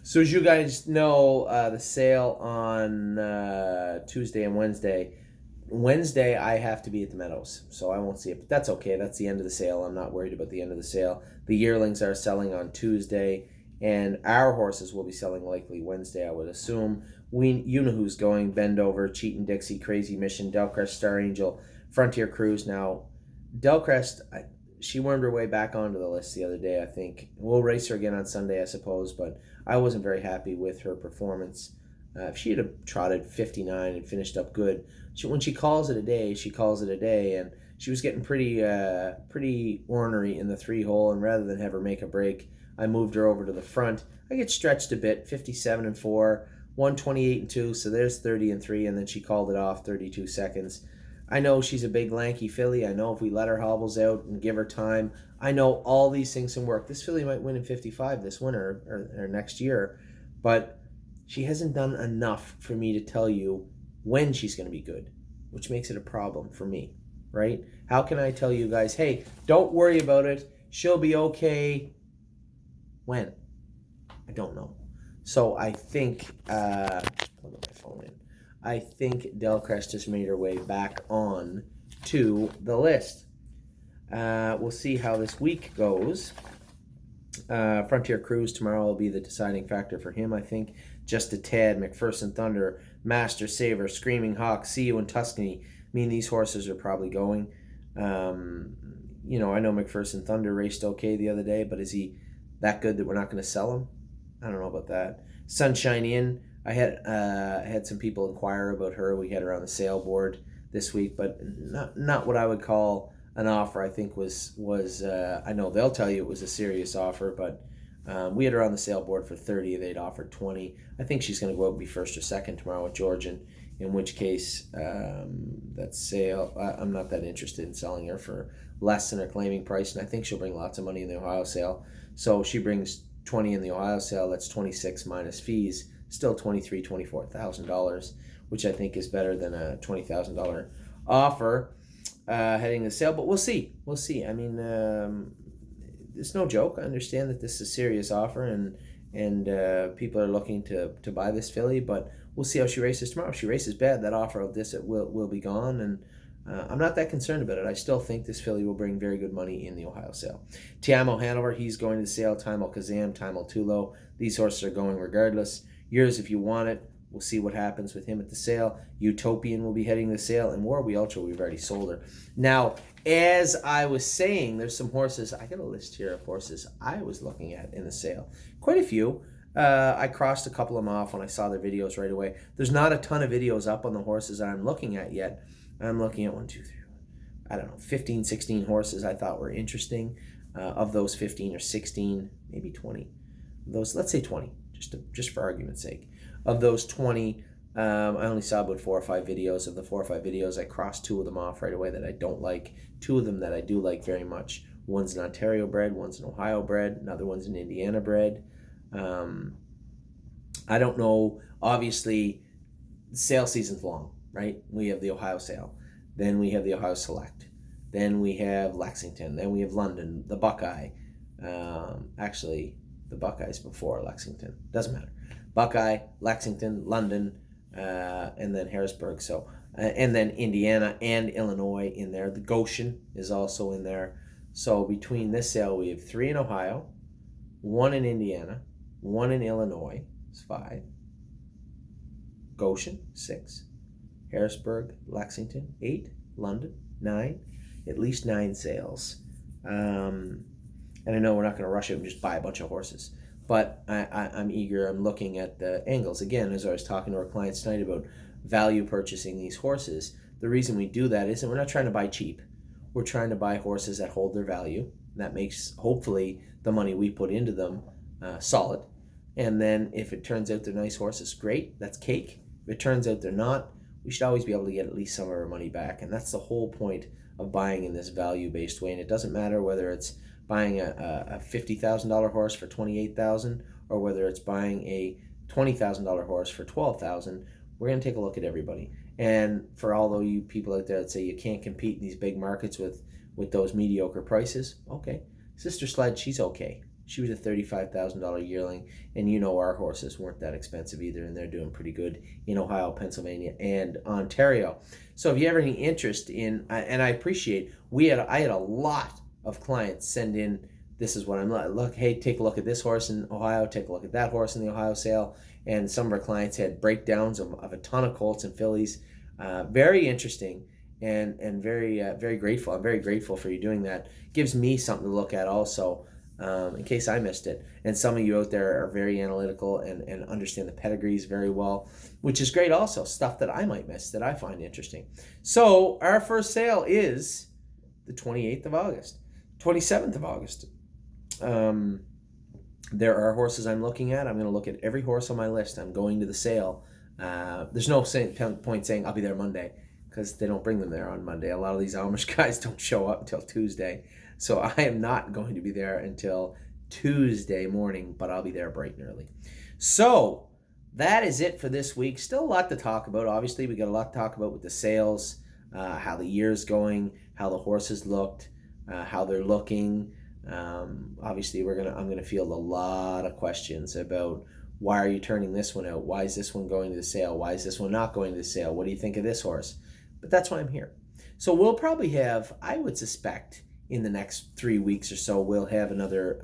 So as you guys know, the sale on Tuesday and Wednesday. Wednesday, I have to be at the Meadows, so I won't see it. But that's okay. That's the end of the sale. I'm not worried about the end of the sale. The yearlings are selling on Tuesday, and our horses will be selling likely Wednesday, I would assume. You know who's going: Bendover, Cheatin' Dixie, Crazy Mission, Delcrest, Star Angel, Frontier Cruise. Now, Delcrest, she wormed her way back onto the list the other day. I think we'll race her again on Sunday, I suppose, but I wasn't very happy with her performance. If she had trotted 59 and finished up good, when she calls it a day, she calls it a day, and she was getting pretty ornery in the 3 hole. And rather than have her make a break, I moved her over to the front. I get stretched a bit, 57 and 4, 128 and 2, so there's 30 and 3, and then she called it off 32 seconds. I know she's a big lanky filly. I know if we let her hobbles out and give her time, I know all these things can work. This filly might win in 55 this winter or next year, but she hasn't done enough for me to tell you when she's going to be good, which makes it a problem for me, right? How can I tell you guys, hey, don't worry about it, she'll be okay? When? I don't know. So I think, plug my phone in. I think Delcrest has made her way back on to the list. We'll see how this week goes. Frontier Cruise tomorrow will be the deciding factor for him, I think. Just a tad. McPherson Thunder, Master Saver, Screaming Hawk, See You in Tuscany. I mean, these horses are probably going. I know McPherson Thunder raced okay the other day, but is he that good that we're not going to sell him? I don't know about that. Sunshine Inn. I had some people inquire about her. We had her on the sale board this week, but not what I would call an offer. I think was I know they'll tell you it was a serious offer, but we had her on the sale board for 30. They'd offered 20. I think she's going to go out and be first or second tomorrow with Georgian, in which case that sale, I'm not that interested in selling her for less than her claiming price, and I think she'll bring lots of money in the Ohio sale. So she brings 20 in the Ohio sale. That's 26 minus fees, still $24,000, which I think is better than a $20,000 offer heading to sale. But we'll see. I mean, it's no joke. I understand that this is a serious offer, and people are looking to buy this filly, but we'll see how she races tomorrow. If she races bad, that offer will be gone, and I'm not that concerned about it. I still think this filly will bring very good money in the Ohio sale. Tiamo Hanover, he's going to the sale. Timel Kazam, Timel Tulo. These horses are going regardless. Yours if you want it. We'll see what happens with him at the sale. Utopian will be heading to the sale, and Warby Ultra, we've already sold her. Now, as I was saying, there's some horses. I got a list here of horses I was looking at in the sale. Quite a few. I crossed a couple of them off when I saw their videos right away. There's not a ton of videos up on the horses I'm looking at yet. I'm looking at 15, 16 horses I thought were interesting. Of those 15 or 16, maybe 20. Those, let's say 20, just for argument's sake. Of those 20, I only saw about 4 or 5 videos. Of the 4 or 5 videos, I crossed 2 of them off right away that I don't like. 2 of them that I do like very much. One's an Ontario bred, one's an Ohio bred, another one's an Indiana bred. I don't know. Obviously, sale season's long, right? We have the Ohio sale. Then we have the Ohio Select. Then we have Lexington. Then we have London, the Buckeye. Actually, the Buckeye's before Lexington. Doesn't matter. Buckeye, Lexington, London, and then Harrisburg. So, and then Indiana and Illinois in there. The Goshen is also in there. So between this sale, we have 3 in Ohio, 1 in Indiana, 1 in Illinois. It's 5. Goshen, 6. Harrisburg, Lexington, 8. London, 9. At least 9 sales. And I know we're not going to rush it and just buy a bunch of horses. But I'm eager. I'm looking at the angles. Again, as I was talking to our clients tonight about value purchasing these horses, the reason we do that isn't we're not trying to buy cheap. We're trying to buy horses that hold their value. That makes, hopefully, the money we put into them solid. And then if it turns out they're nice horses, great. That's cake. If it turns out they're not, we should always be able to get at least some of our money back. And that's the whole point of buying in this value-based way. And it doesn't matter whether it's buying a $50,000 horse for $28,000 or whether it's buying a $20,000 horse for $12,000. We're going to take a look at everybody. And for all you people out there that say you can't compete in these big markets with those mediocre prices, okay. Sister Sled, she's okay. She was a $35,000 yearling, and you know our horses weren't that expensive either, and they're doing pretty good in Ohio, Pennsylvania, and Ontario. So if you have any interest in, and I appreciate, I had a lot of clients send in, this is what I'm like, look, hey, take a look at this horse in Ohio, take a look at that horse in the Ohio sale, and some of our clients had breakdowns of a ton of colts and fillies. Very interesting. And very grateful. I'm very grateful for you doing that. Gives me something to look at also, in case I missed it. And some of you out there are very analytical and understand the pedigrees very well, which is great also. Stuff that I might miss that I find interesting. So our first sale is the 28th of August, 27th of August. There are horses I'm looking at. I'm going to look at every horse on my list. I'm going to the sale. There's no point saying I'll be there Monday, because they don't bring them there on Monday. A lot of these Amish guys don't show up until Tuesday. So I am not going to be there until Tuesday morning, but I'll be there bright and early. So that is it for this week. Still a lot to talk about. Obviously, we got a lot to talk about with the sales, how the year's going, how the horses looked, how they're looking. Obviously, I'm gonna field a lot of questions about, why are you turning this one out? Why is this one going to the sale? Why is this one not going to the sale? What do you think of this horse? But that's why I'm here. So we'll probably have, I would suspect, in the next 3 weeks or so, we'll have another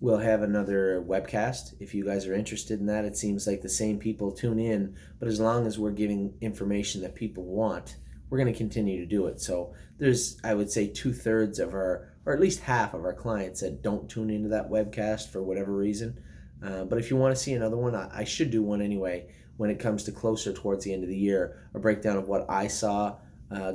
webcast. If you guys are interested in that, it seems like the same people tune in, but as long as we're giving information that people want, we're going to continue to do it. So there's, I would say, 2/3 of our, or at least half of our clients that don't tune into that webcast for whatever reason. But if you want to see another one, I should do one anyway when it comes to closer towards the end of the year, a breakdown of what I saw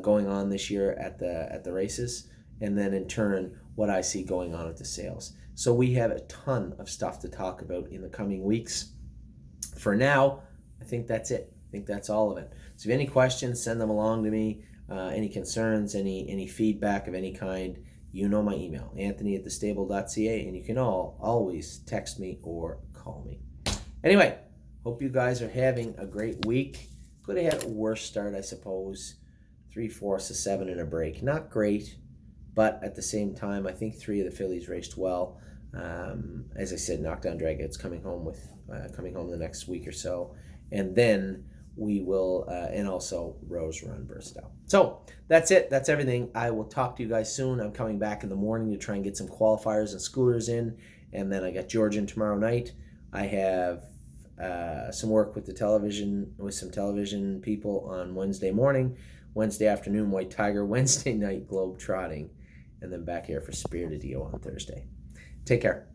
going on this year at the races, and then in turn what I see going on at the sales. So we have a ton of stuff to talk about in the coming weeks. For now, I think that's it. I think that's all of it. So if you have any questions, send them along to me. Any concerns, any feedback of any kind, you know my email, anthony@thestable.ca, and you can always text me or call me. Anyway, hope you guys are having a great week. Could have had a worse start, I suppose. 3/4 of 7 in a break. Not great, but at the same time, I think 3 of the fillies raced well. As I said, Knockdown Draghead's coming home the next week or so, and then we will, and also Rose Run burst out. So that's it. That's everything. I will talk to you guys soon. I'm coming back in the morning to try and get some qualifiers and schoolers in, and then I got Georgian tomorrow night. I have some work with some television people on Wednesday morning, Wednesday afternoon White Tiger, Wednesday night Globe Trotting, and then back here for Spirited Dio on Thursday. Take care.